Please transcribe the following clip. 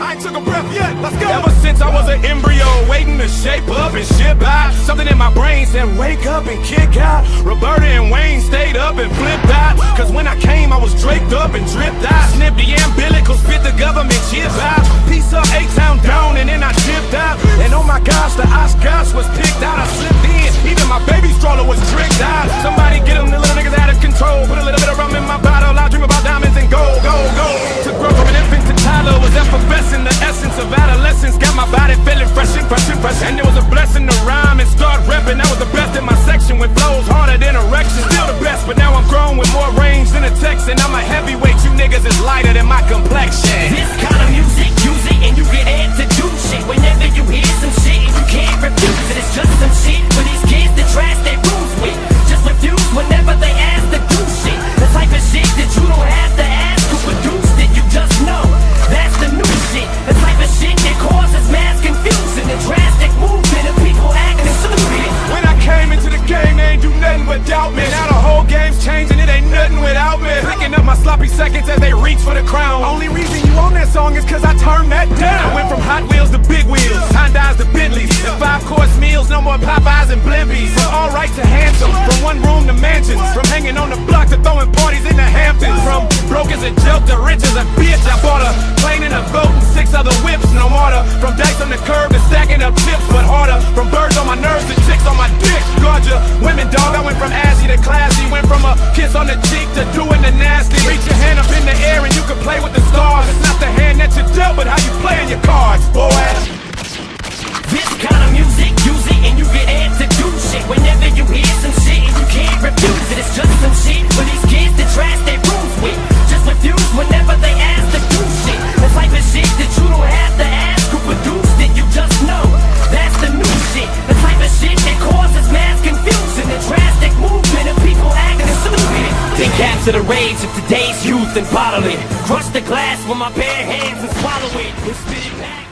I ain't took a breath yet, let's go. Ever since I was an embryo, waiting to shape up and ship out, something in my brain said wake up and kick out. Roberta and Wayne stayed up and flipped out, cause when I came I was draped up and dripped out. Snipped the umbilical, spit the government chip out. Piece up A-Town down and then I dipped out. And oh my gosh, the Oscars was picked out. I slipped in, even my baby stroller was tricked out. Somebody get them, the little niggas out of control. Put a little bit of rum in my bottle, I dream about diamonds and gold, gold, gold. To grow from an infant to toddler was effervescent. The essence of adolescence got my body feeling fresh and fresh and fresh. And it was a blessing to rhyme and start repping. That was the best in my section with flows harder than erections. Still the best, but now I'm grown with more range than a Texan. I'm a heavyweight, you niggas is lighter than my complexion. This kind of music, use it and you get amped to do shit. Whenever you hear some shit and you can't refuse it, it's just some shit for these kids that trash their rooms with. Just refuse whenever they ask to do shit. The type of shit that you don't have to ask who produced it, you just know. That's the new shit. The type of shit that causes mass confusion. The drastic movement of people acting stupid. When I came into the game, they ain't do nothing but doubt me. Now the whole game's changing, it ain't nothing without me. Picking up my sloppy seconds as they reach for the crown. Only reason you on that song is cause I turned that down. I went from Hot Wheels to big wheels, Hondas to Bentleys, and 5-course meals, no more Popeyes and Blimpies. From all right to handsome, from one room to mansions, from hanging on the block to throwing parties in the Hamptons. From broke as a joke to rich as a bitch, I bought a plane and a boat and 6 other whips, no mortar. From dice on the curb to stacking up chips, but harder. From birds on my nerves to chicks on my dick. Gorgeous women, dog, I went from assy to classy. Went from a kiss on the cheek to doing the nasty. Reach your hand up in the air and you can play with the stars. It's not the hand that you dealt, but how you playing your cards, boy. This kind of music, use it and you get amped to do shit. Whenever you hear some shit and you can't refuse it, it's just some shit for these kids that trash their rooms with. Just refuse whenever they ask to do shit. The type of shit that you don't have to ask who produced it, you just know. That's the new shit. The type of shit that causes mass confusion. The drastic movement of people acting stupid. They capture the rage of today's youth and bottle it. Crush the glass with my bare hands and swallow it. And spit it back.